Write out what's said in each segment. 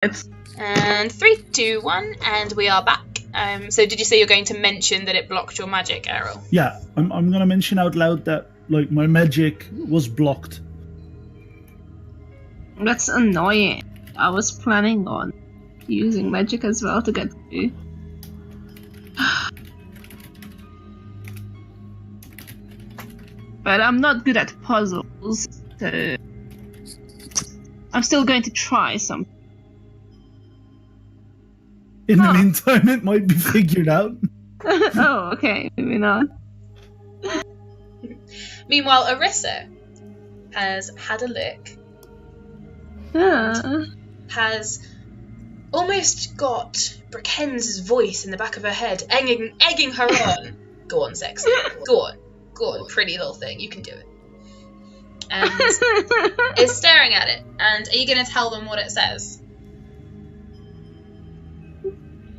And 3, 2, 1, and we are back. So did you say you're going to mention that it blocked your magic, Ahale? Yeah, I'm going to mention out loud that my magic was blocked. That's annoying. I was planning on using magic as well to get through. But I'm not good at puzzles, so I'm still going to try something. In the meantime, it might be figured out. Oh, okay, maybe not. Meanwhile, Arissa has had a look. Has almost got Brickens's voice in the back of her head, egging her on. Go on, sexy. Go on, pretty little thing. You can do it. And is staring at it. And are you going to tell them what it says?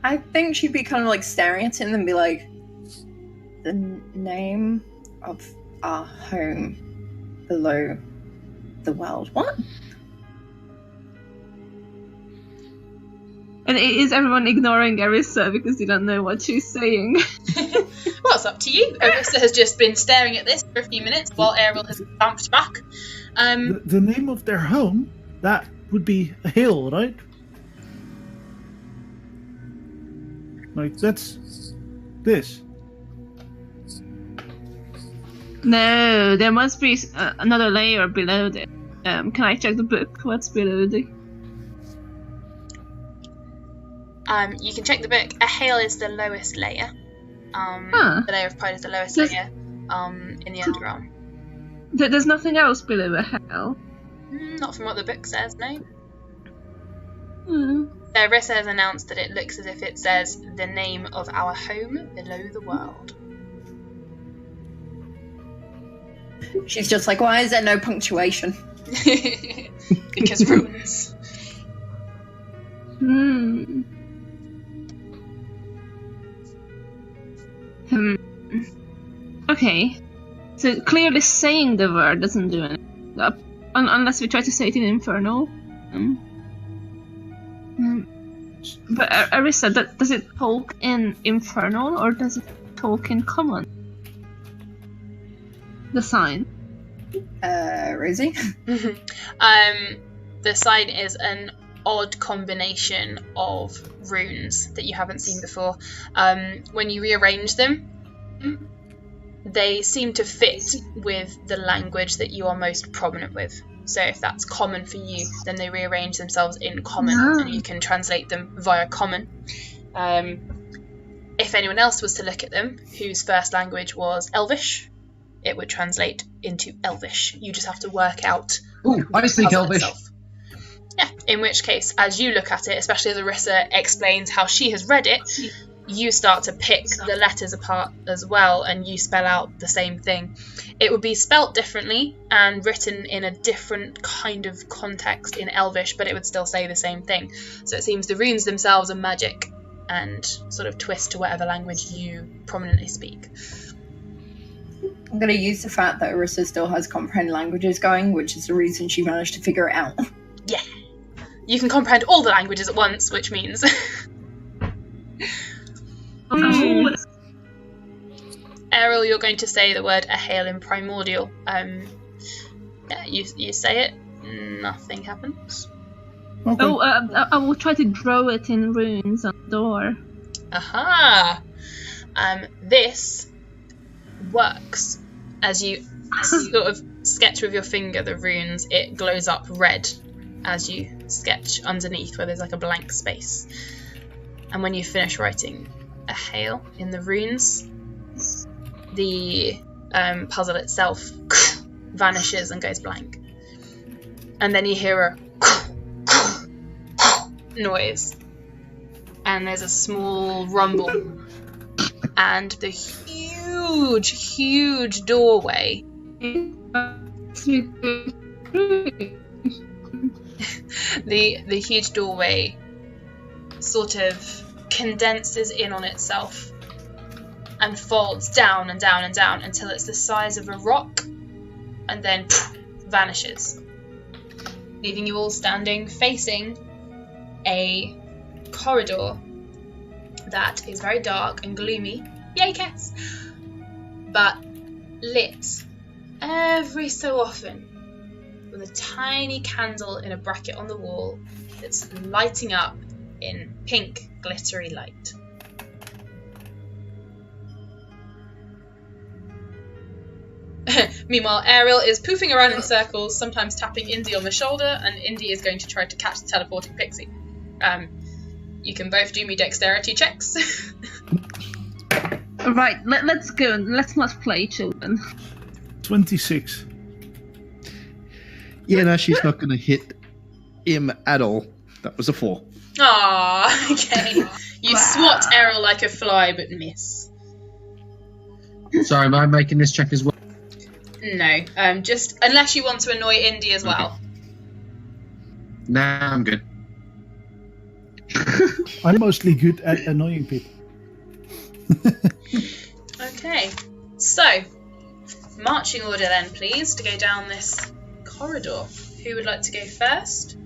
I think she'd be kind of like staring at him and be like, the name of our home below the world. What? And is everyone ignoring Arissa because they don't know what she's saying? Well, it's up to you. Arissa has just been staring at this for a few minutes while Ahale has bounced back. The name of their home, that would be Ahale, right? Like, that's this. No, there must be another layer below it. Can I check the book? What's below the... You can check the book. Ahale is the lowest layer. The layer of pride is the lowest layer in the Underrealm. There's nothing else below Ahale? Not from what the book says, no. Hmm. Arissa has announced that it looks as if it says the name of our home below the world. She's just like, why is there no punctuation? Because runes. Okay. So clearly saying the word doesn't do anything. Unless we try to say it in Infernal. But Arissa, does it talk in Infernal or does it talk in Common? The sign. Rosie? The sign is an odd combination of runes that you haven't seen before. When you rearrange them, they seem to fit with the language that you are most prominent with. So if that's Common for you, then they rearrange themselves in Common, and you can translate them via Common. If anyone else was to look at them, whose first language was Elvish, it would translate into Elvish. You just have to work out. Ooh, I speak Elvish. Itself. Yeah, in which case, as you look at it, especially as Arissa explains how she has read it, you start to pick the letters apart as well, and you spell out the same thing. It would be spelt differently and written in a different kind of context in Elvish, but it would still say the same thing. So it seems the runes themselves are magic and sort of twist to whatever language you prominently speak. I'm going to use the fact that Arissa still has comprehend languages going, which is the reason she managed to figure it out. Yeah. You can comprehend all the languages at once, which means... Ahale, you're going to say the word Ahale in Primordial. Yeah, you say it, nothing happens. Okay. I will try to draw it in runes on the door. Aha! This works. As you sort of sketch with your finger the runes, it glows up red as you sketch underneath where there's like a blank space. And when you finish writing Ahale in the runes, the puzzle itself vanishes and goes blank. And then you hear a noise. And there's a small rumble. And the huge doorway the huge doorway sort of condenses in on itself and folds down and down and down until it's the size of a rock and then vanishes, leaving you all standing facing a corridor that is very dark and gloomy. Yay, cats! But lit every so often with a tiny candle in a bracket on the wall that's lighting up in pink glittery light. Meanwhile, Ariel is poofing around in circles, sometimes tapping Indy on the shoulder, and Indy is going to try to catch the teleporting pixie. You can both do me dexterity checks. Right, let's go. Let's not play, children. 26. Yeah, no, she's not going to hit him at all. That was a 4. Aww, okay. You swat Ariel like a fly, but miss. Sorry, am I making this check as well? No, just unless you want to annoy Indy as well. Nah, I'm good. I'm mostly good at annoying people. Okay, so marching order then, please, to go down this corridor. Who would like to go first?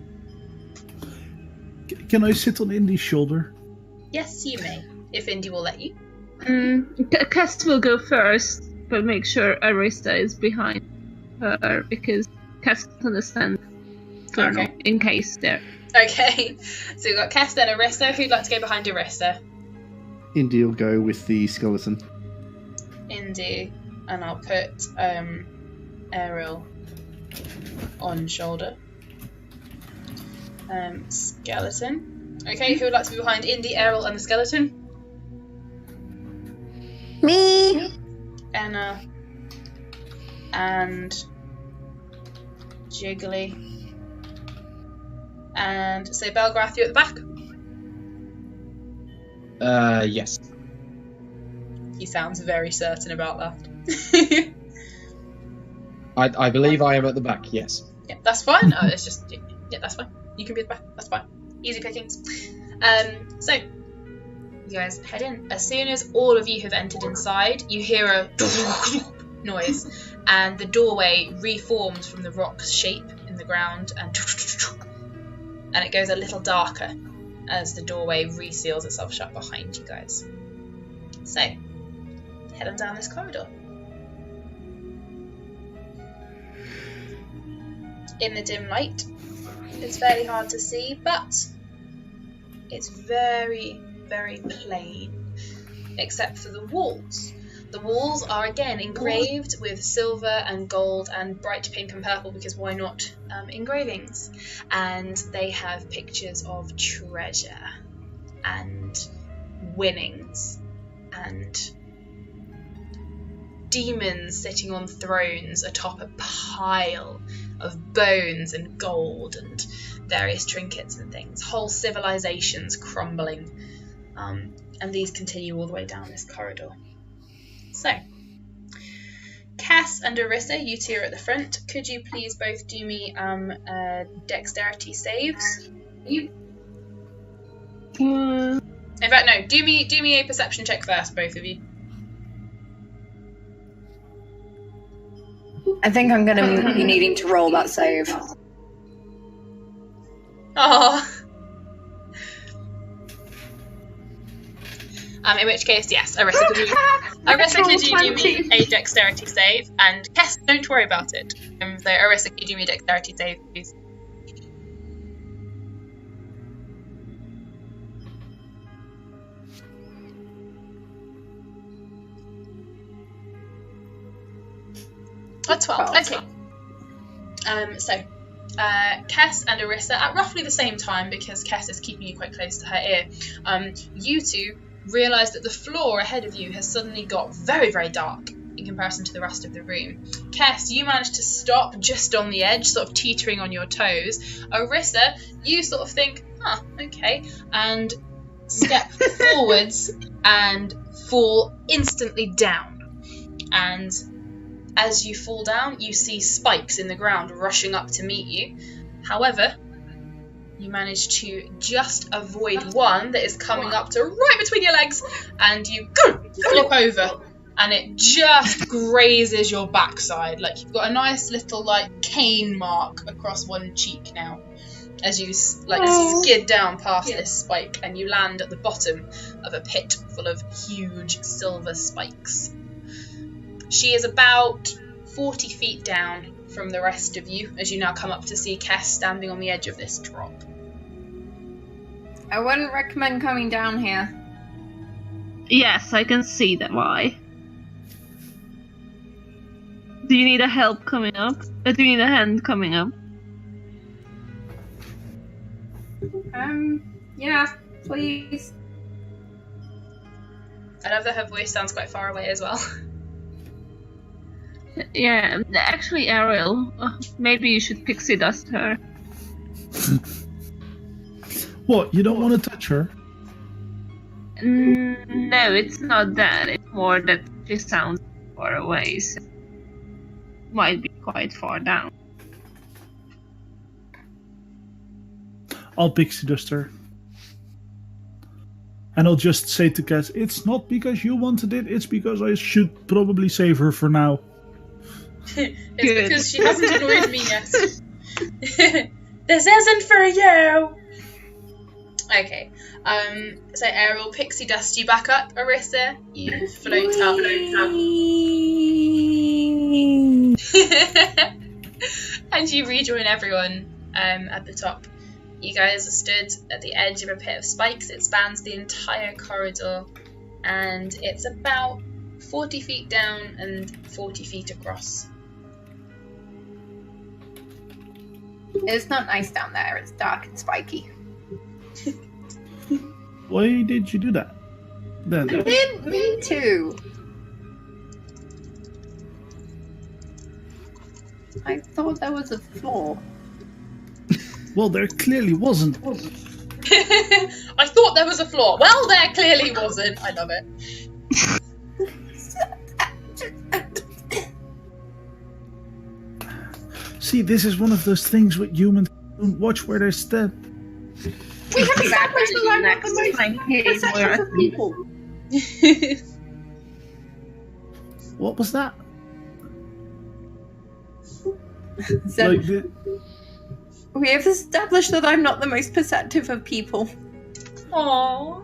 Can I sit on Indy's shoulder? Yes, you may, if Indy will let you. Kest will go first, but make sure Arista is behind her because Kest understands. Okay. In case there. Okay, so we've got Kest and Arissa. Who'd like to go behind Arissa? Indy will go with the skeleton. Indy, and I'll put Ariel on shoulder. Skeleton. Okay, who would like to be behind Indy, Ariel, and the skeleton? Me. Anna and Jiggly. And so Belgrath, you at the back? Yes. He sounds very certain about that. I believe I am at the back, yes. Yeah, that's fine. Oh, it's just, yeah, that's fine. You can be at the back, that's fine. Easy pickings. So, you guys head in. As soon as all of you have entered inside, you hear a noise, and the doorway reforms from the rock's shape in the ground, and it goes a little darker as the doorway reseals itself shut behind you guys. So, head on down this corridor. In the dim light, it's fairly hard to see, but it's very, very plain, except for the walls. The walls are again engraved with silver and gold and bright pink and purple, because why not, engravings. And they have pictures of treasure and winnings and demons sitting on thrones atop a pile of bones and gold and various trinkets and things. Whole civilizations crumbling. And these continue all the way down this corridor. So, Cass and Arissa, you two are at the front. Could you please both do me dexterity saves? In fact, no. Do me a perception check first, both of you. I think I'm going to be needing to roll that save. Oh. In which case, yes, Arissa, could you do me a dexterity save? And Cass, don't worry about it. So Arissa, could you do me a dexterity save, please? Oh, 12. Okay. So, Cass and Arissa, at roughly the same time, because Cass is keeping you quite close to her ear, you two realise that the floor ahead of you has suddenly got very, very dark in comparison to the rest of the room. Cass, you managed to stop just on the edge, sort of teetering on your toes. Arissa, you sort of think, okay, and step forwards and fall instantly down. And as you fall down, you see spikes in the ground rushing up to meet you. However, you manage to just avoid one that is coming up to right between your legs, and you flip over, and it just grazes your backside. Like, you've got a nice little, like, cane mark across one cheek now. as you skid down past this spike, and you land at the bottom of a pit full of huge silver spikes. She is about 40 feet down from the rest of you as you now come up to see Kess standing on the edge of this drop. I wouldn't recommend coming down here. Yes, I can see that. Why? Do you need a help coming up? Do you need a hand coming up? Yeah, please. I love that her voice sounds quite far away as well. Yeah, actually, Ariel, maybe you should pixie dust her. What, you don't want to touch her? No, it's not that. It's more that she sounds far away, so might be quite far down. I'll pixie dust her. And I'll just say to Cass, it's not because you wanted it, it's because I should probably save her for now. It's because she hasn't annoyed me yet. This isn't for you! Okay, so Ariel pixie dust you back up, Arissa. You float up. And you rejoin everyone at the top. You guys are stood at the edge of a pit of spikes. It spans the entire corridor, and it's about 40 feet down and 40 feet across. It's not nice down there. It's dark and spiky. Why did you do that? Then I didn't mean to. I thought there was a floor. well, there clearly wasn't. I thought there was a flaw. Well, there clearly wasn't. I love it. See, this is one of those things with humans don't watch where they step. We have established that I'm not the most perceptive of people. What was that? So, we have established that I'm not the most perceptive of people. Aww.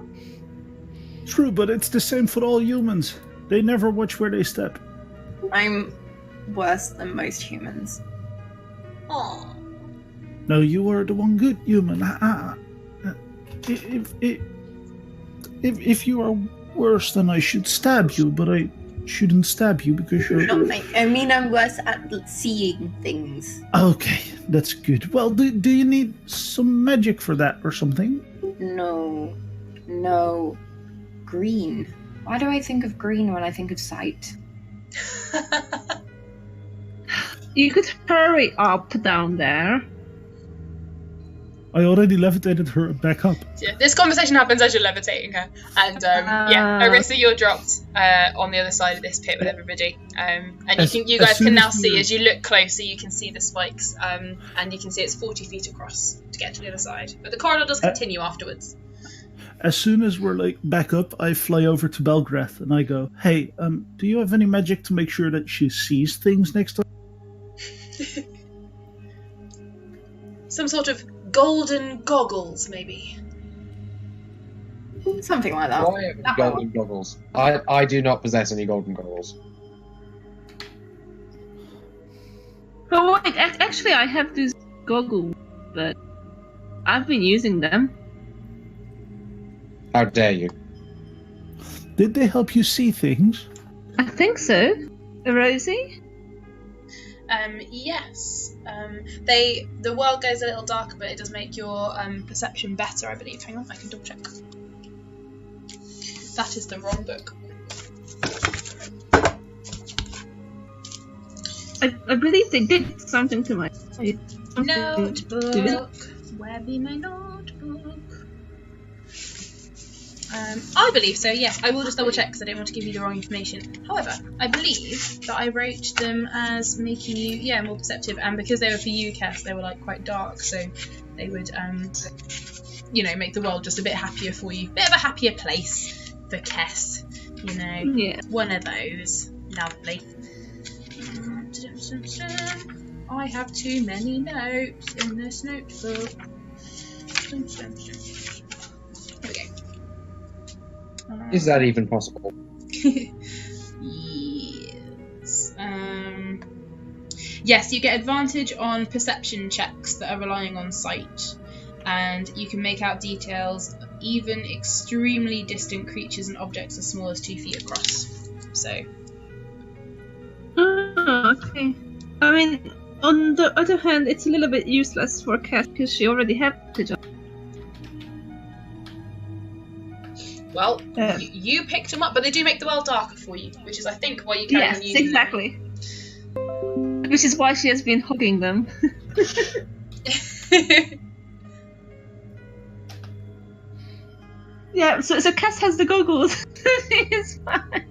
True, but it's the same for all humans. They never watch where they step. I'm worse than most humans. Aww. No, you are the one good human. If you are worse, then I should stab you, but I shouldn't stab you because you're... I mean, I'm worse at seeing things. Okay, that's good. Well, do you need some magic for that or something? No. Green. Why do I think of green when I think of sight? You could hurry up down there. I already levitated her back up. Yeah, this conversation happens as you're levitating her. And Arissa, you're dropped on the other side of this pit with everybody. And you guys can now see, as you look closer, you can see the spikes. And you can see it's 40 feet across to get to the other side. But the corridor does continue afterwards. As soon as we're back up, I fly over to Belgrath and I go, hey, do you have any magic to make sure that she sees things next time? Some sort of golden goggles, maybe. Something like that. Why have golden goggles? I do not possess any golden goggles. But wait, actually I have these goggles, but I've been using them. How dare you? Did they help you see things? I think so. Rosie? Yes. The world goes a little darker, but it does make your perception better, I believe. Hang on, I can double check. That is the wrong book. I believe they did something to my Notebook. Where be my notebook? I believe so, yes. I will just double check because I don't want to give you the wrong information. However, I believe that I wrote them as making you, more perceptive, and because they were for you, Kess, they were quite dark, so they would, make the world just a bit happier for you. Bit of a happier place for Kess, Yeah. One of those. Lovely. I have too many notes in this notebook. we go. Is that even possible? Yes. Yes, you get advantage on perception checks that are relying on sight, and you can make out details of even extremely distant creatures and objects as small as 2 feet across. So. Oh, okay. I mean, on the other hand, it's a little bit useless for Cat because she already had the job. Well, you picked them up, but they do make the world darker for you, which is, I think, why you carry Yes, on using exactly. Which is why she has been hugging them. them. Yeah, so Cass has the goggles. It's fine.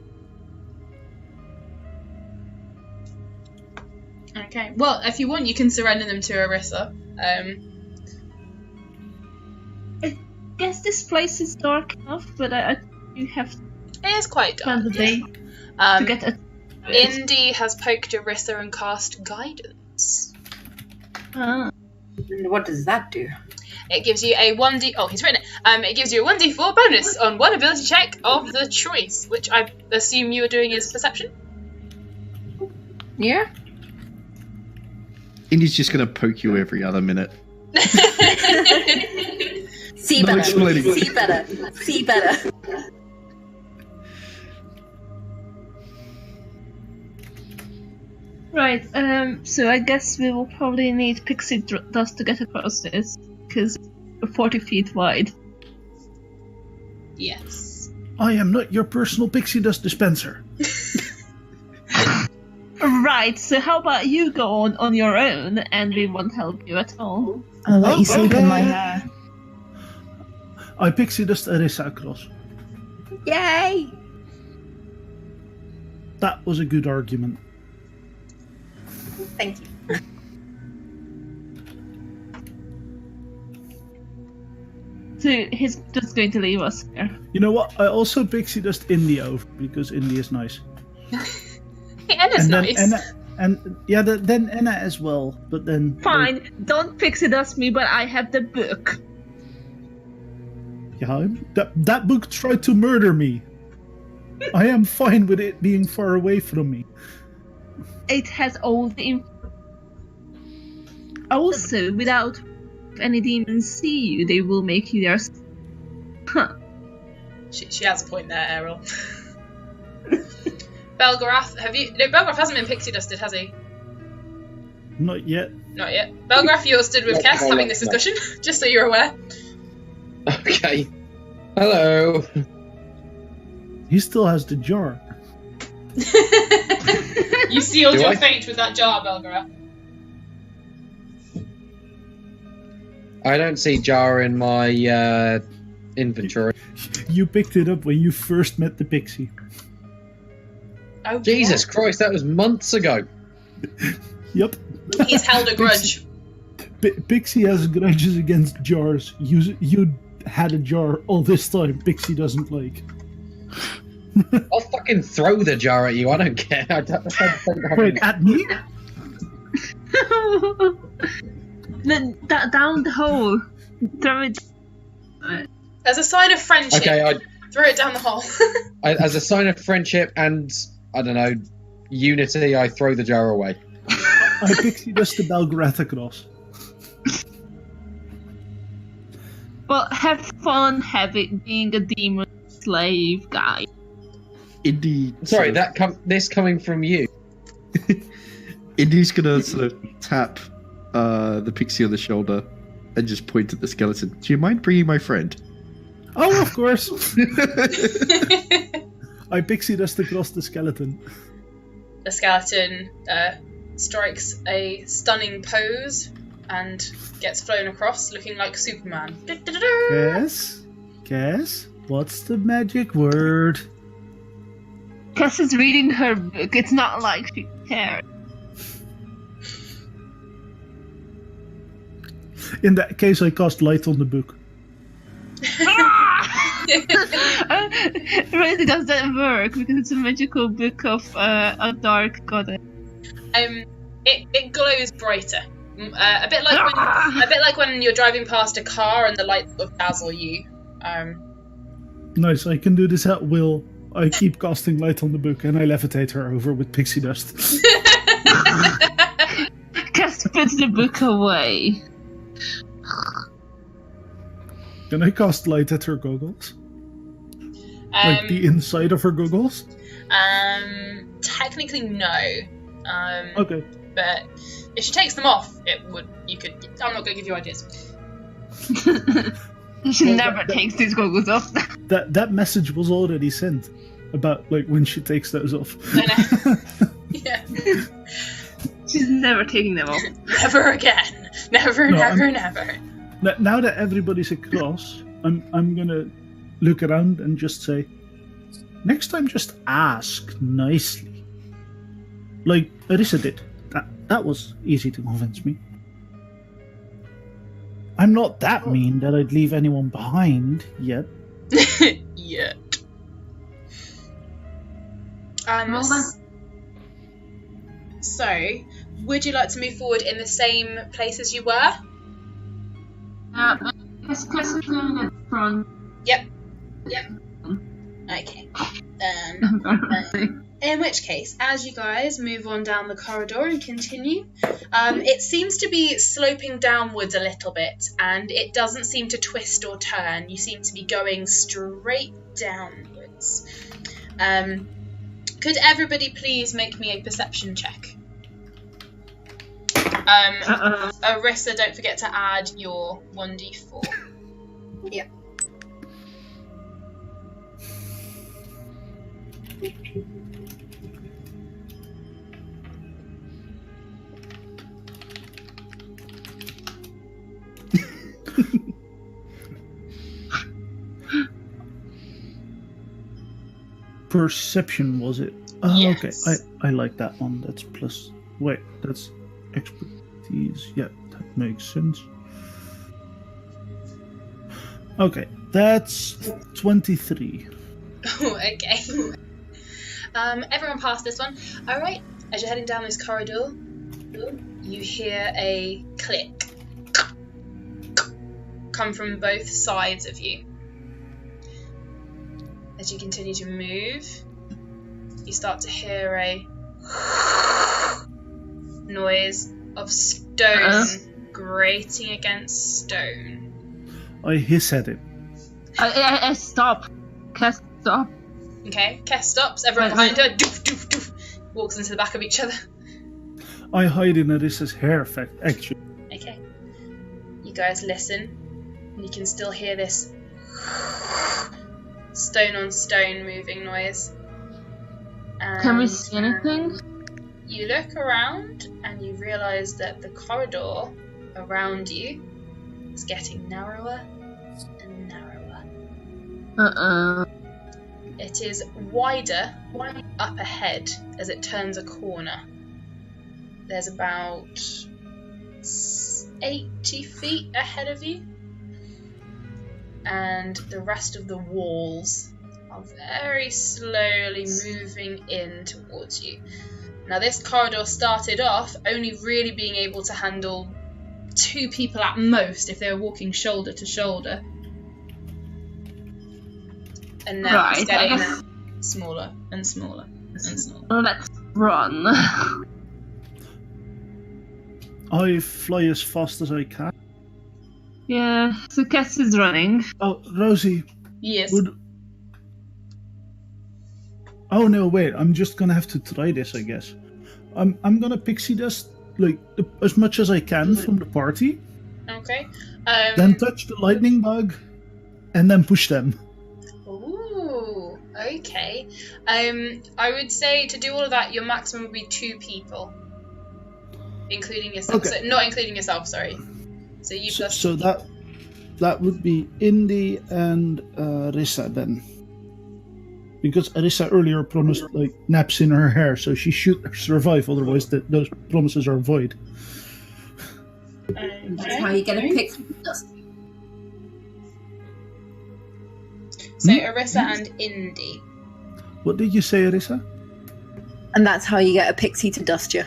Okay. Well, if you want, you can surrender them to Arissa. I guess this place is dark enough, but you have to It is quite dark. spend the day to get a. Indy has poked Arissa and cast Guidance. Ah. And what does that do? It gives you a 1d... Oh, he's written it. It gives you a 1d4 bonus on one ability check of the choice, which I assume you are doing is Perception? Yeah? Indy's just going to poke you every other minute. See No better. explaining. See better. See better. Right, so I guess we will probably need pixie dust to get across this, because we're 40 feet wide. Yes. I am not your personal pixie dust dispenser. Right, so how about you go on your own, and we won't help you at all? I'll let you sleep in my Okay. hair. I pixie dust Arissa across. Yay! That was a good argument. Thank you. So he's just going to leave us here. You know what? I also pixie dust Indy over because Indy is nice. Enna's and then nice. then Enna as well. But then Fine, don't pixie dust me, but I have the book. Yeah, that book tried to murder me. I am fine with it being far away from me. It has all the info. Also, without any demons see you, they will make you their. Huh. She has a point there, Errol. Belgarath, have you... No, Belgarath hasn't been pixie dusted, has he? Not yet. Not yet. Belgarath, you're stood with Not Kess quite having this yet. discussion, just so you're aware. Okay. Hello. He still has the jar. You sealed Do your I? fate with that jar, Belgarath. I don't see jar in my inventory. You picked it up when you first met the pixie. Oh, Jesus Christ, that was months ago. Yep. yeah. He's held a grudge. Pixie has grudges against jars. You had a jar all this time. Pixie doesn't like. I'll fucking throw the jar at you. I don't care. I don't have Wait, at me? Then down the hole. Throw it. As a sign of friendship, Okay, throw it down the hole. as a sign of friendship and, I don't know, unity, I throw the jar away. I pixie dust the Belgarath across. Well, have fun being a demon slave guy. Indy. Sorry, this coming from you. Indy's gonna sort of tap the pixie on the shoulder and just point at the skeleton. Do you mind bringing my friend? Oh, of course. I pixie dust across the skeleton. The skeleton strikes a stunning pose and gets flown across, looking like Superman. Guess? What's the magic word? Cass is reading her book. It's not like she cares. In that case, I cast light on the book. Really doesn't work because it's a magical book of a dark goddess. It glows brighter A bit like when you're driving past a car and the lights sort of dazzle you. Nice, I can do this at will. I keep casting light on the book and I levitate her over with pixie dust. Cast puts the book away. Can I cast light at her goggles? Like the inside of her goggles? Technically no. Okay. But if she takes them off, you could. I'm not going to give you ideas. She never takes these goggles off. That message was already sent about like when she takes those off. I know. Yeah. She's never taking them off. Never again. Never. Now that everybody's across, I'm gonna look around and just say, next time just ask nicely. Like Arissa did. That was easy to convince me. I'm not that mean that I'd leave anyone behind yet. Yet. So, would you like to move forward in the same place as you were? Let's going at front. Yep. Okay. In which case, as you guys move on down the corridor and continue, it seems to be sloping downwards a little bit, and it doesn't seem to twist or turn. You seem to be going straight downwards. Could everybody please make me a perception check? Arissa, don't forget to add your 1d4. Yeah. Perception, was it? Oh, Yes. okay. I like that one. That's plus. Wait, that's expertise. Yeah, that makes sense. Okay, that's 23. Oh, okay. Everyone passed this one. Alright, as you're heading down this corridor, you hear a click come from both sides of you. As you continue to move, you start to hear a noise of stone grating against stone. I hiss at it. I stop. Cast stop. Okay, Kess stops, everyone behind her doof, doof, doof, walks into the back of each other. I hide in Arissa's hair, actually. Okay. You guys listen, and you can still hear this stone on stone moving noise. And Can we see anything? you look around and you realise that the corridor around you is getting narrower and narrower. It is wider up ahead as it turns a corner. There's about 80 feet ahead of you, and the rest of the walls are very slowly moving in towards you. Now, this corridor started off only really being able to handle 2 people at most if they were walking shoulder to shoulder. And now it's getting smaller and smaller and smaller. Let's run. I fly as fast as I can. Yeah, so Cass is running. Oh, Rosie. Yes. Oh no, wait! I'm just gonna have to try this, I guess. I'm gonna pixie dust like as much as I can from the party. Okay. Then touch the lightning bug, and then push them. Ooh. Okay. I would say to do all of that, your maximum would be 2 people, including yourself. Okay. So, not including yourself. Sorry. So you plus. So that would be Indy and Rissa then. Because Arissa earlier promised like naps in her hair, so she should survive. Otherwise, those promises are void. That's how you get a pixie dust. So Arissa and Indy. What did you say, Arissa? And that's how you get a pixie to dust you.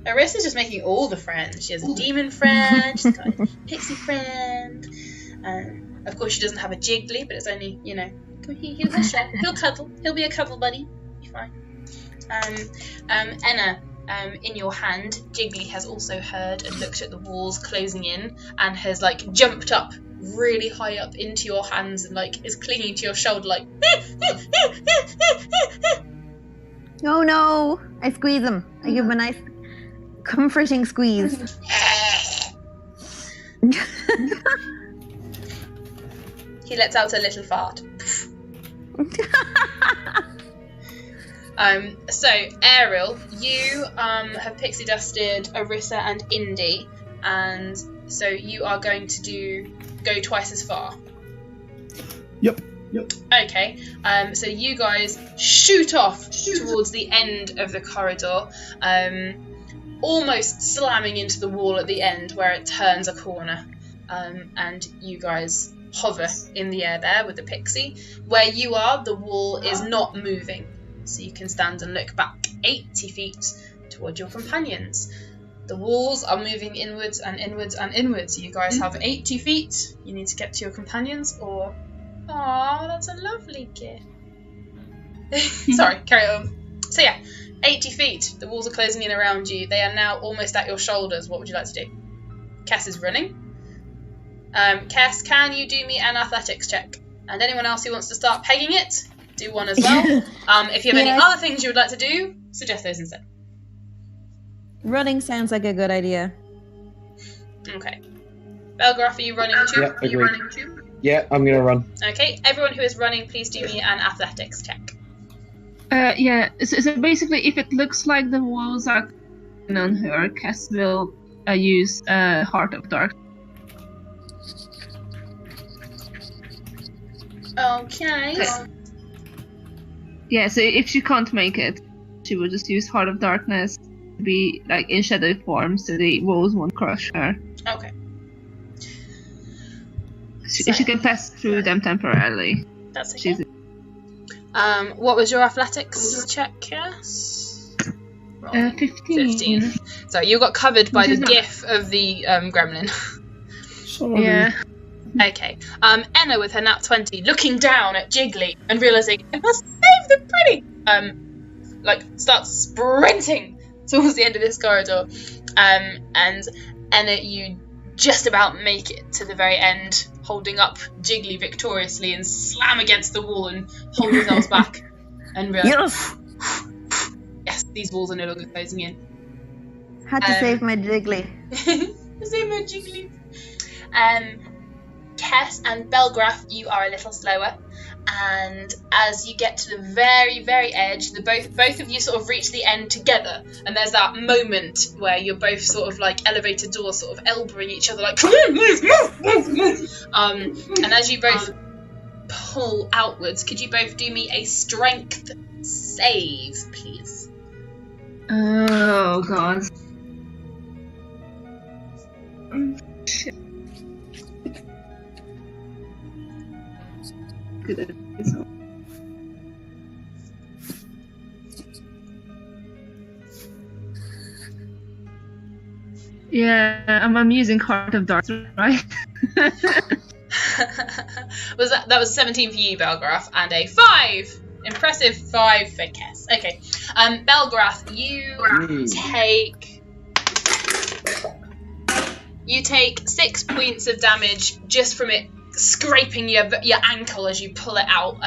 Arissa's just making all the friends. She has a demon friend, she's got a pixie friend. Of course, she doesn't have a Jiggly, but it's only, you know, he'll share. He'll cuddle. He'll be a cuddle buddy. Be fine. Enna, in your hand, Jiggly has also heard and looked at the walls closing in and has, like, jumped up really high up into your hands and, like, is clinging to your shoulder, like... Oh no! I squeeze him. I give him a nice, comforting squeeze. He lets out a little fart. So, Ariel, you have pixie dusted Arissa and Indy, and so you are going to go twice as far. Yep. Okay, so you guys shoot off towards the end of the corridor, almost slamming into the wall at the end where it turns a corner, and you guys hover in the air there with the pixie. Where you are, the wall is not moving, so you can stand and look back 80 feet toward your companions. The walls are moving inwards and inwards and inwards. You guys have 80 feet. You need to get to your companions, or... Aww, that's a lovely gift. Sorry, carry on. So yeah, 80 feet. The walls are closing in around you. They are now almost at your shoulders. What would you like to do? Cass is running. Cass, can you do me an athletics check? And anyone else who wants to start pegging it, do one as well. If you have any other things you would like to do, suggest those instead. Running sounds like a good idea. Okay. Belgraph, are you running too? Yeah, agreed. Yeah, I'm gonna run. Okay, everyone who is running, please do me an athletics check. Yeah, so basically, if it looks like the walls are on her, Cass will use Heart of Dark. Okay. Yeah, so if she can't make it, she will just use Heart of Darkness to be like in shadow form, so the walls won't crush her. Okay. She can pass through them temporarily. That's okay. What was your athletics check, Cass? 15. So you got covered by the gif of the gremlin. Sorry. Yeah. Okay. Enna with her nat 20, looking down at Jiggly and realizing I must save the pretty. Starts sprinting towards the end of this corridor. And Enna, you just about make it to the very end, holding up Jiggly victoriously, and slam against the wall and hold yourselves back and realize, yes, these walls are no longer closing in. Had to save my Jiggly. Save my Jiggly. Kess and Belgraph, you are a little slower, and as you get to the very, very edge, both of you sort of reach the end together, and there's that moment where you're both sort of like elevator doors, sort of elbowing each other, like and as you both pull outwards, could you both do me a strength save, please? Oh god. Shit. Good. Yeah, I'm using Heart of Dark, right? That was 17 for you, Belgraph, and a 5. Impressive 5 for Kess. Okay, Belgraph, you take 6 points of damage just from it scraping your ankle as you pull it out.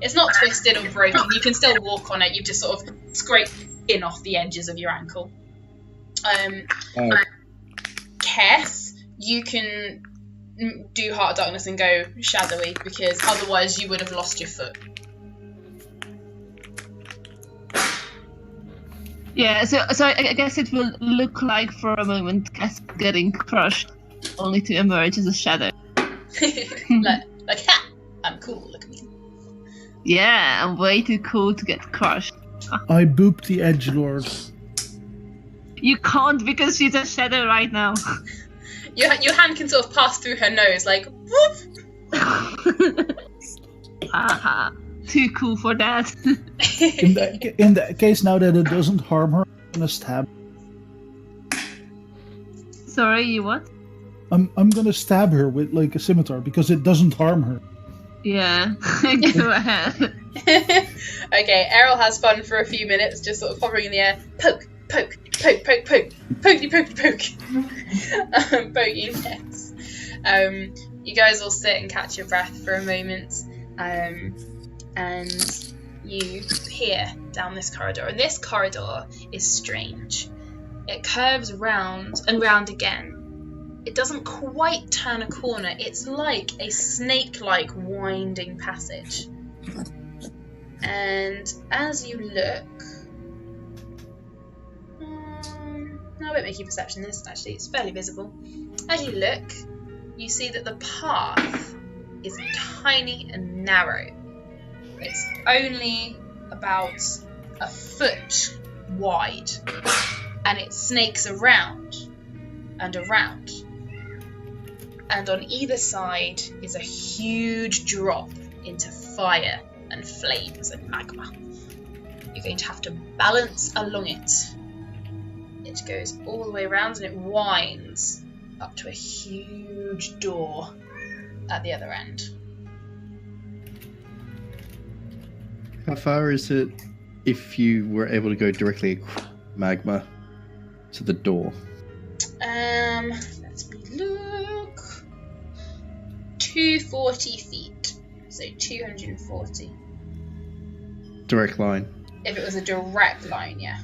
It's not twisted or broken. You can still walk on it. You've just sort of scraped skin off the edges of your ankle. Kess, you can do Heart of Darkness and go shadowy, because otherwise you would have lost your foot. Yeah, so I guess it will look like for a moment Cass getting crushed, only to emerge as a shadow. like, ha! I'm cool, look at me. Yeah, I'm way too cool to get crushed. I booped the edgelord. You can't, because she's a shadow right now. Your hand can sort of pass through her nose, like, whoop! Aha. Too cool for that. In that case, now that it doesn't harm her, I'm gonna stab. Sorry, you what? I'm gonna stab her with like a scimitar because it doesn't harm her. Yeah, go ahead. Okay, Errol has fun for a few minutes, just sort of hovering in the air. Poke, poke, poke, poke, poke, pokey, pokey, poke. Poking, yes. You guys all sit and catch your breath for a moment, and you peer down this corridor. And this corridor is strange. It curves round and round again. It doesn't quite turn a corner. It's like a snake-like winding passage. And as you look... I won't make you perception this, actually. It's fairly visible. As you look, you see that the path is tiny and narrow. It's only about a foot wide. And it snakes around and around. And on either side is a huge drop into fire and flames and magma. You're going to have to balance along it. It goes all the way around and it winds up to a huge door at the other end. How far is it if you were able to go directly magma to the door? Let's look. 240 feet. So 240. Direct line. If it was a direct line, yeah.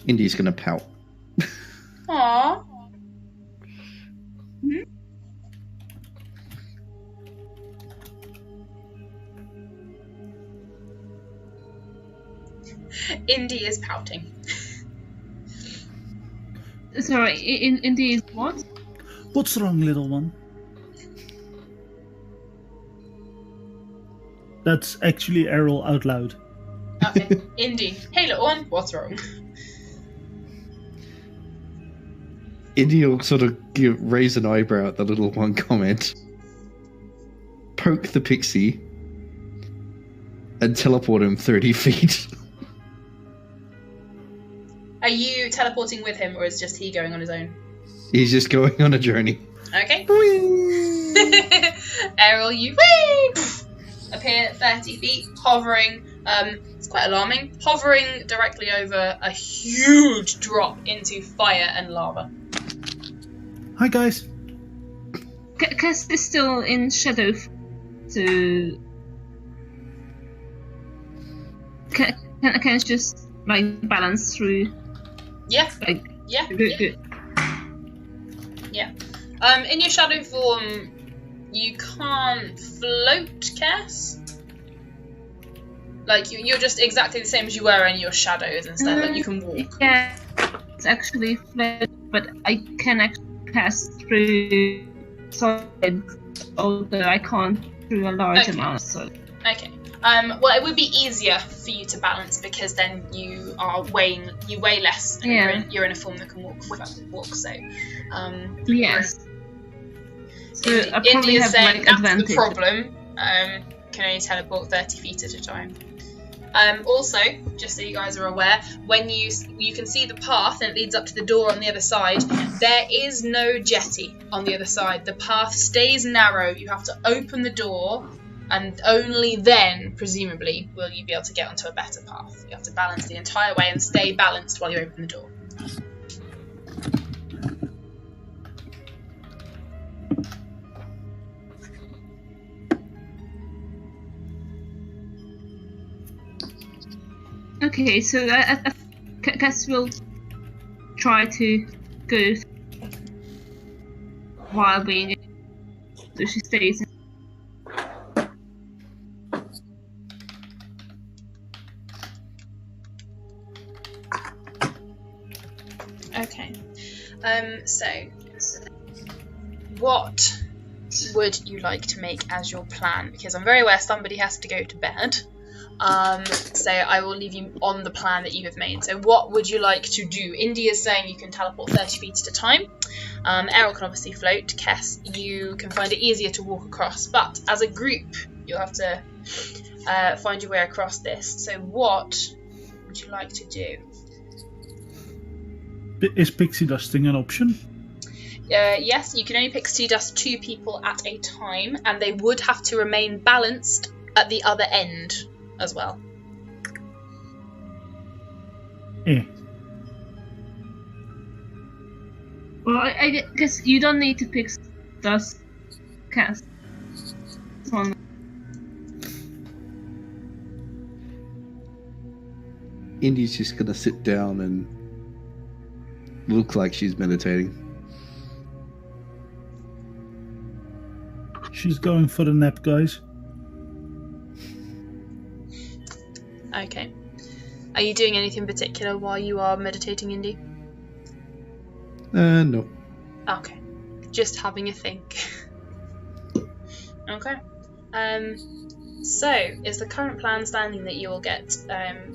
Indy's gonna pout. Aww. Indy is pouting. Sorry, Indy is what? What's wrong, little one? That's actually Errol out loud. Okay, Indy. Hey little one, what's wrong? Indy will sort of raise an eyebrow at the little one comment, poke the pixie, and teleport him 30 feet. Are you teleporting with him, or is just he going on his own? He's just going on a journey. Okay. Errol, you appear 30 feet, hovering. It's quite alarming. Hovering directly over a huge drop into fire and lava. Hi, guys. Cass is still in shadow, so can just like balance through. Yeah. Like, Yeah. good. Yeah. In your shadow form, you can't float, Cass. Like you're just exactly the same as you were in your shadows instead. Like you can walk. Yeah, it's actually flat, but I can actually pass through solid, although I can't through a large amount. So. Okay. Well, it would be easier for you to balance because then you weigh less. And you're in a form that can walk. So. Yes. So I Indy probably is have saying like that's advantage. the problem. Can only teleport 30 feet at a time. Also, just so you guys are aware, when you can see the path and it leads up to the door on the other side, there is no jetty on the other side. The path stays narrow. You have to open the door, and only then, presumably, will you be able to get onto a better path. You have to balance the entire way and stay balanced while you open the door. Okay, so Cass will try to go while being so she stays. Okay. So what would you like to make as your plan? Because I'm very aware somebody has to go to bed. So I will leave you on the plan that you have made. So what would you like to do? Indy is saying you can teleport 30 feet at a time. Errol can obviously float. Kess, you can find it easier to walk across. But as a group, you'll have to find your way across this. So what would you like to do? Is pixie dusting an option? Yes, you can only pixie dust 2 people at a time, and they would have to remain balanced at the other end as well. Well, I guess you don't need to pick dust cast. One. Indy's just gonna sit down and look like she's meditating. She's going for a nap, guys. Okay. Are you doing anything particular while you are meditating, Indy? No. Okay. Just having a think. Okay. So, is the current plan standing that you will get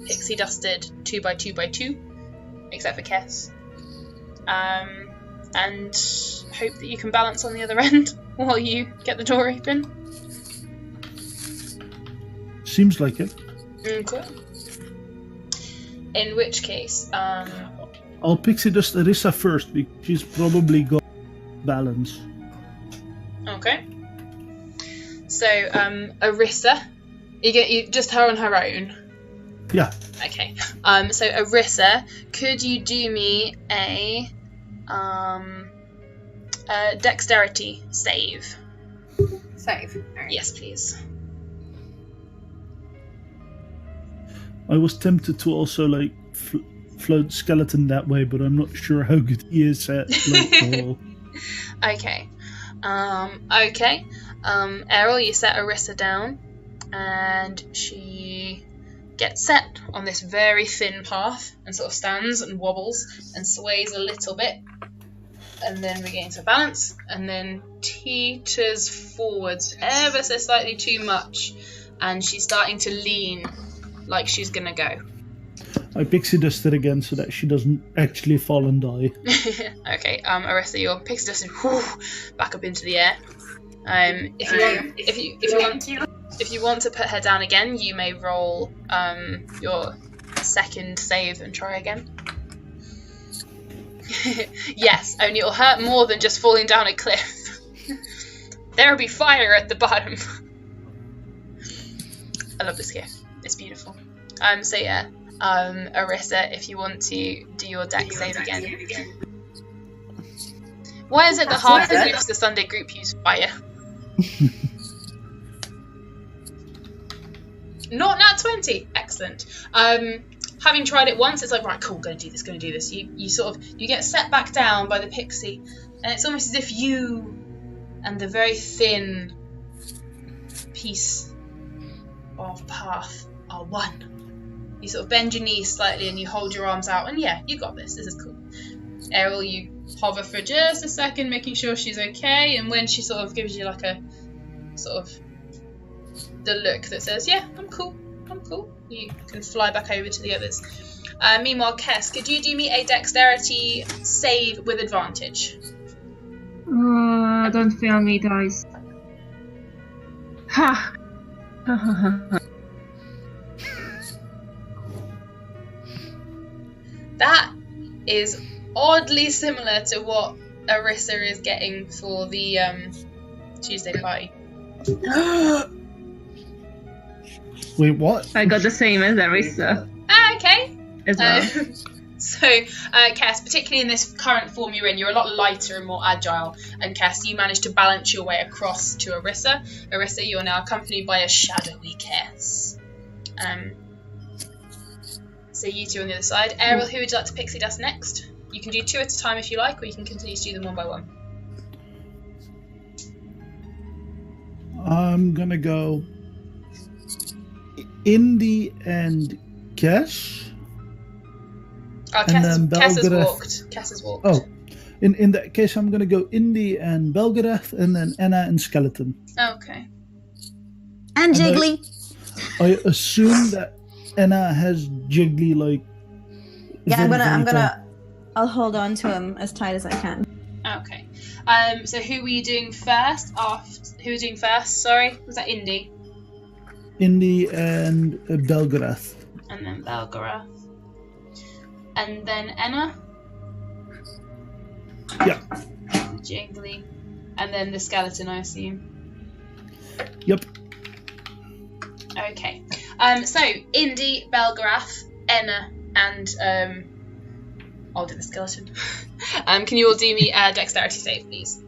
pixie dusted 2 by 2 by 2, except for Kess, and hope that you can balance on the other end while you get the door open? Seems like it. Okay. In which case, I'll pixie dust Arissa first because she's probably got balance. Okay. So, Arissa, you just her on her own. Yeah. Okay. So Arissa, could you do me a dexterity save? Save. Alright. Yes, please. I was tempted to also like float skeleton that way, but I'm not sure how good he is at like ball. Okay. Okay. Errol, you set Arissa down, and she gets set on this very thin path and sort of stands and wobbles and sways a little bit, and then regains her balance, and then teeters forwards ever so slightly too much, and she's starting to lean like she's gonna go. I pixie dust it again so that she doesn't actually fall and die. Okay, Arissa, you're pixie dusted back up into the air. If you want to put her down again, you may roll your second save and try again. Yes, only it'll hurt more than just falling down a cliff. There'll be fire at the bottom. I love this gift. It's beautiful. So yeah, Arissa, if you want to do your dex save again. Why is it that half the groups, the Sunday group, use fire? Not nat 20. Excellent. Having tried it once, it's like, right, cool, gonna do this. You sort of, you get set back down by the pixie, and it's almost as if you and the very thin piece of path are one. You sort of bend your knees slightly and you hold your arms out, and yeah, you got this. This is cool. Errol, you hover for just a second, making sure she's okay, and when she sort of gives you like a sort of the look that says, yeah, I'm cool, you can fly back over to the others. Meanwhile, Kess, could you do me a dexterity save with advantage? I don't feel any dice. Ha! That is oddly similar to what Arissa is getting for the Tuesday party. Wait, what? I got the same as Arissa. Okay. As well. So, Cass, particularly in this current form you're in, you're a lot lighter and more agile. And Cass, you managed to balance your way across to Arissa. Arissa, you are now accompanied by a shadowy Cass. So you two on the other side. Errol, who would you like to pixie dust next? You can do 2 at a time if you like, or you can continue to do them one by one. I'm gonna go Indy and Cass. Oh, And then Cass has Belgarath. walked. Cass has walked. Oh, in that case, I'm gonna go Indy and Belgarath, and then Anna and Skeleton. Okay. And And Jiggly. I assume that Anna has Jiggly like. Yeah, very tight. I'll hold on to him as tight as I can. Okay. So who were you doing first? Who was doing first? Sorry, was that Indy? Indy and Belgarath. And then Belgarath. And then Enna. Yeah. Jiggly. And then the skeleton, I assume. Yep. Okay. So Indy, Belgarath, Enna, and I'll do the skeleton. Can you all do me a dexterity save, please?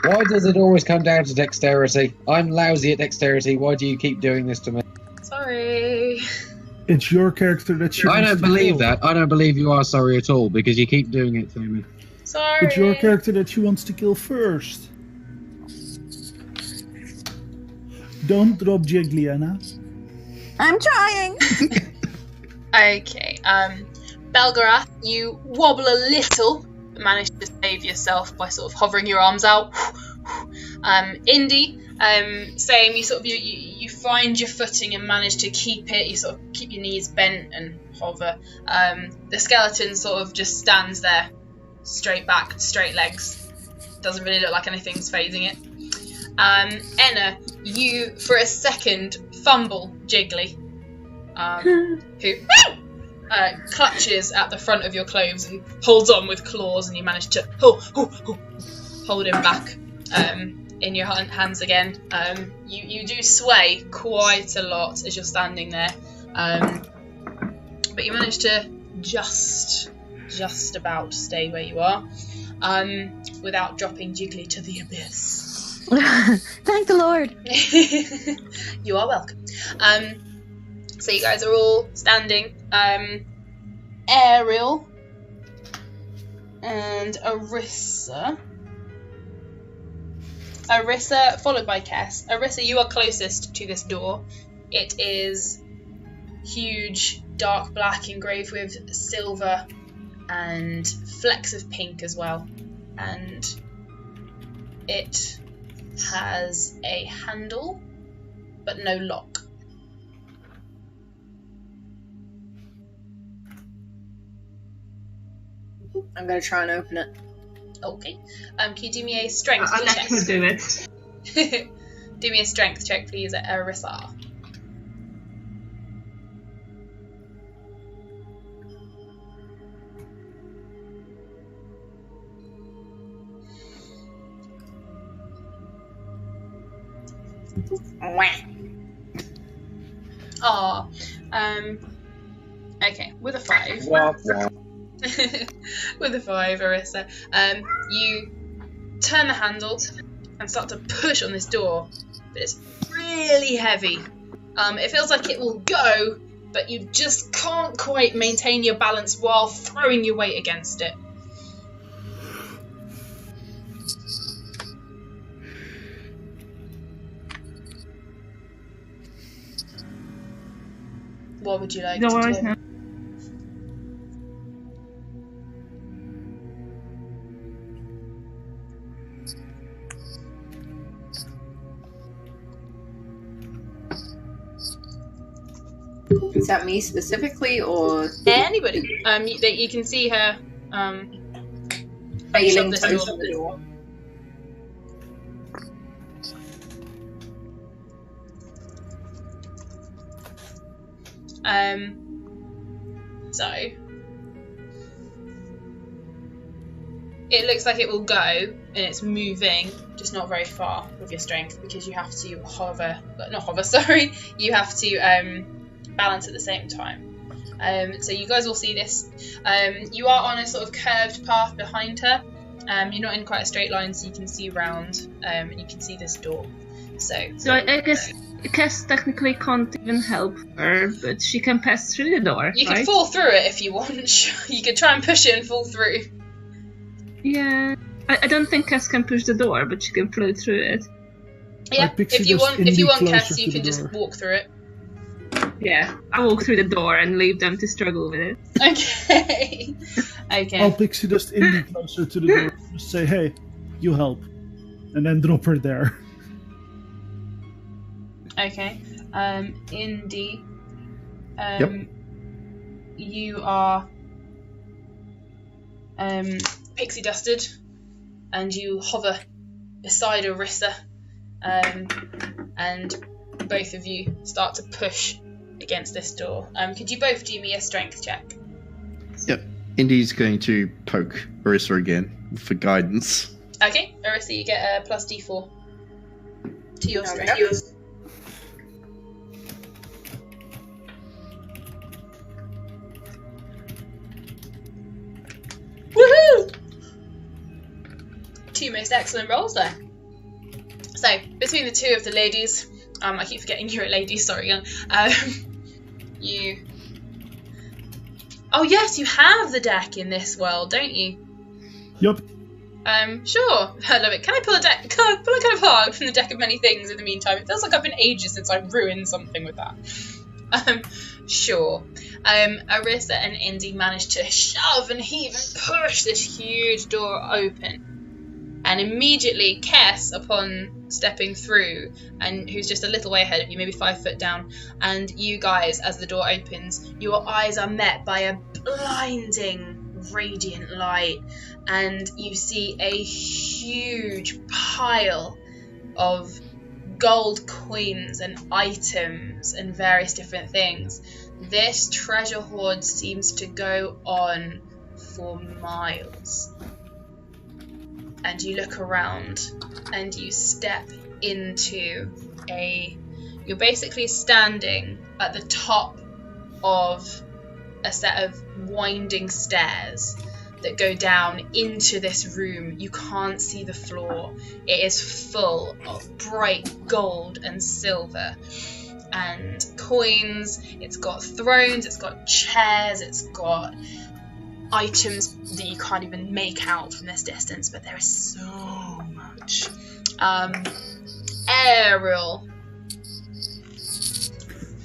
Why does it always come down to dexterity? I'm lousy at dexterity. Why do you keep doing this to me? Sorry. It's your character that you. I don't believe that. I don't believe you are sorry at all because you keep doing it to me. Sorry. It's your character that she wants to kill first. Don't drop Jiggly, Anna. I'm trying. Okay. Belgarath, you wobble a little, but manage to save yourself by sort of hovering your arms out. Indy, same. You sort of you find your footing and manage to keep it. You sort of keep your knees bent and hover. The skeleton sort of just stands there, straight back, straight legs. Doesn't really look like anything's phasing it. Enna, you for a second fumble Jiggly, who clutches at the front of your clothes and holds on with claws, and you manage to hold him back in your hands again. You do sway quite a lot as you're standing there, but you manage to just about stay where you are without dropping Jiggly to the abyss. Thank the Lord. You are welcome. So you guys are all standing. Ariel and Arissa. Arissa followed by Kess. Arissa, you are closest to this door. It is huge, dark black, engraved with silver and flecks of pink as well. And it has a handle, but no lock. I'm gonna try and open it. Okay. Can you do me a strength I'll check? let her do it. Do me a strength check, please, at Arissa. Okay, with a 5. With a 5, Arissa. You turn the handle and start to push on this door, but it's really heavy. It feels like it will go, but you just can't quite maintain your balance while throwing your weight against it. What would you like No to worries do? now. Is that me specifically, or Anybody. You can see her failing this to door. open the door? So it looks like it will go, and it's moving, just not very far with your strength, because you have to you have to balance at the same time. So you guys will see this. You are on a sort of curved path behind her. You're not in quite a straight line, so you can see round, and you can see this door. So I guess Cass technically can't even help her, but she can pass through the door, you right? could fall through it if you want. You could try and push it and fall through. Yeah. I don't think Cass can push the door, but she can float through it. Yeah, Pixie if you just want, closer Cass, you to can the just door. walk through it. Yeah, I'll walk through the door and leave them to struggle with it. Okay. Okay. I'll pixie dust Indy closer to the door. Just say, hey, you help. And then drop her there. Okay. Indy. Yep. You are pixie dusted, and you hover beside Arissa, and both of you start to push against this door. Could you both do me a strength check? Yep. Indy's going to poke Orissa again for guidance. Okay, Orissa, you get a plus d4 to your strength. Okay. Woohoo! 2 most excellent rolls there. So, between the two of the ladies, I keep forgetting you're a lady, sorry, you... Oh yes, you have the deck in this world, don't you? Yup. Sure, I love it. Can I pull a deck? Can I pull a kind of card from the deck of many things in the meantime? It feels like I've been ages since I've ruined something with that. Sure. Orissa and Indy managed to shove and heave and push this huge door open. And immediately, Kess, upon stepping through, and who's just a little way ahead of you, maybe 5 foot down, and you guys, as the door opens, your eyes are met by a blinding, radiant light, and you see a huge pile of gold coins and items and various different things. This treasure hoard seems to go on for miles. And you look around and you step into you're basically standing at the top of a set of winding stairs that go down into this room. You can't see the floor. It is full of bright gold and silver and coins. It's got thrones, it's got chairs, it's got items that you can't even make out from this distance, but there is so much. Ariel.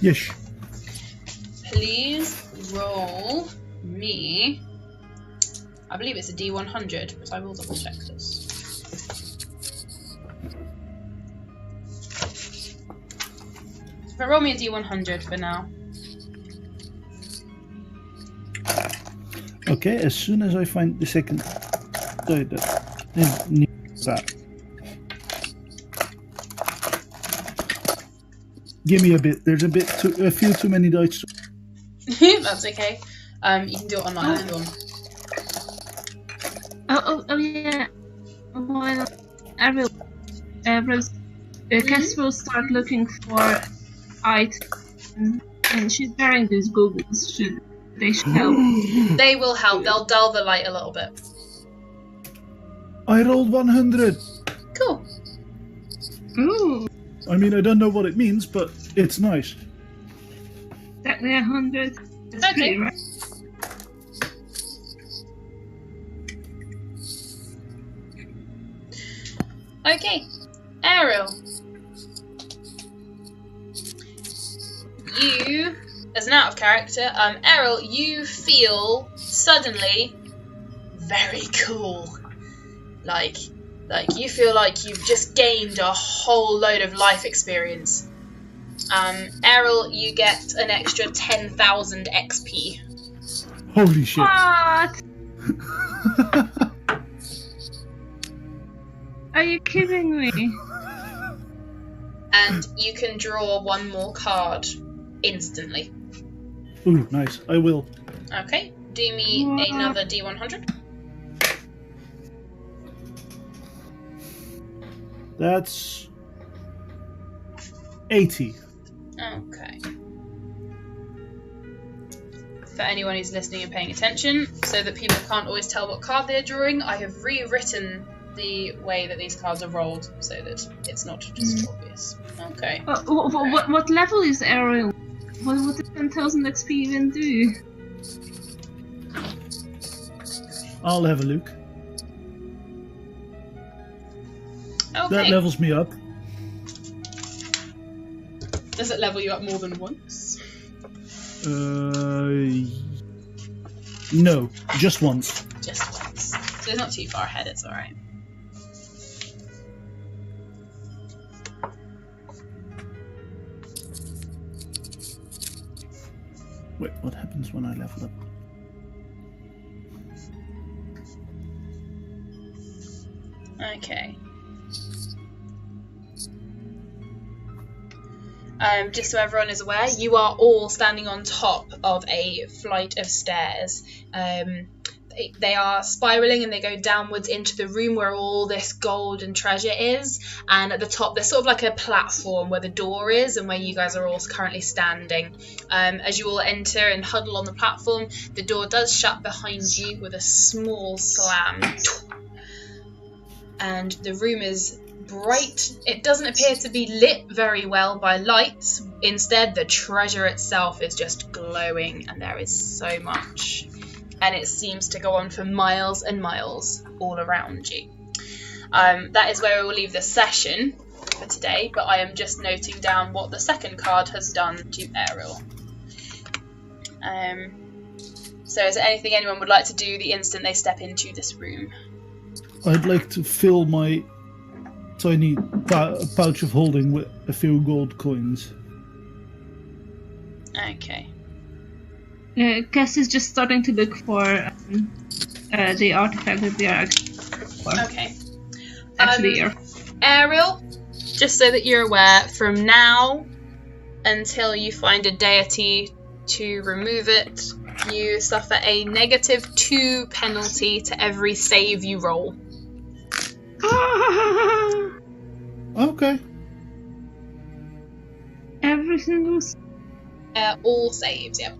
Yes. Please roll me. I believe it's a D100, but I will double check this. But roll me a D100 for now. Okay, as soon as I find the second die that needs that. Give me a bit. There's a few too many dice. That's okay. You can do it online if you want. Oh yeah. While Cass will start looking for items, and she's wearing these goggles. They should help. They will help. They'll dull the light a little bit. I rolled 100. Cool. Ooh, I mean, I don't know what it means, but it's nice. exactly 100. That's Okay. pretty right. Okay, Ariel. You, as an out of character, Ariel, you feel suddenly very cool. Like you feel like you've just gained a whole load of life experience. Ariel, you get an extra 10,000 XP. Holy shit. What? Are you kidding me? And you can draw one more card instantly. Ooh, nice. I will. Okay, do me another D100. That's 80. Okay. For anyone who's listening and paying attention, so that people can't always tell what card they're drawing, I have rewritten the way that these cards are rolled so that it's not just obvious. Okay. What level is Ariel? What does 10,000 XP even do? I'll have a look. Okay. That levels me up. Does it level you up more than once? No, just once. Just once. So it's not too far ahead, it's alright. Wait, what happens when I level up? Okay. just so everyone is aware, you are all standing on top of a flight of stairs. They are spiraling and they go downwards into the room where all this gold and treasure is. And at the top, there's sort of like a platform where the door is and where you guys are all currently standing. As you all enter and huddle on the platform, the door does shut behind you with a small slam. And the room is bright. It doesn't appear to be lit very well by lights. Instead, the treasure itself is just glowing, and there is so much. And it seems to go on for miles and miles all around you. That is where we will leave the session for today, but I am just noting down what the second card has done to Ariel. So is there anything anyone would like to do the instant they step into this room? I'd like to fill my tiny pouch of holding with a few gold coins. Okay. Cass is just starting to look for the artifact that we are actually here. Ariel, just so that you're aware, from now until you find a deity to remove it, you suffer a -2 penalty to every save you roll. Okay. Every single... All saves, yep.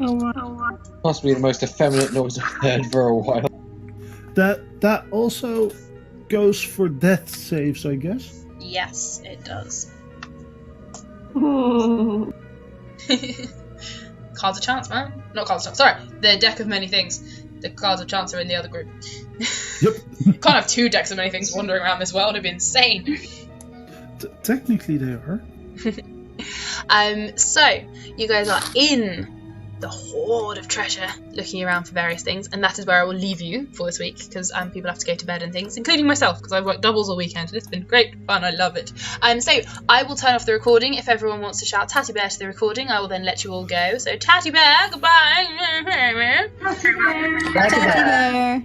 Oh wow. Possibly the most effeminate noise I've heard for a while. That also goes for death saves, I guess. Yes, it does. Oh. Cards of Chance, man. Not Cards of Chance, sorry. The Deck of Many Things. The Cards of Chance are in the other group. Yep. Can't have 2 decks of many things wandering around this world, it'd be insane. Technically they are. So, you guys are in the hoard of treasure, looking around for various things, and that is where I will leave you for this week, because people have to go to bed and things, including myself, because I've worked doubles all weekend, and it's been great fun, I love it. So, I will turn off the recording. If everyone wants to shout Tatty Bear to the recording, I will then let you all go. So, Tatty Bear, goodbye! Tatty Bear.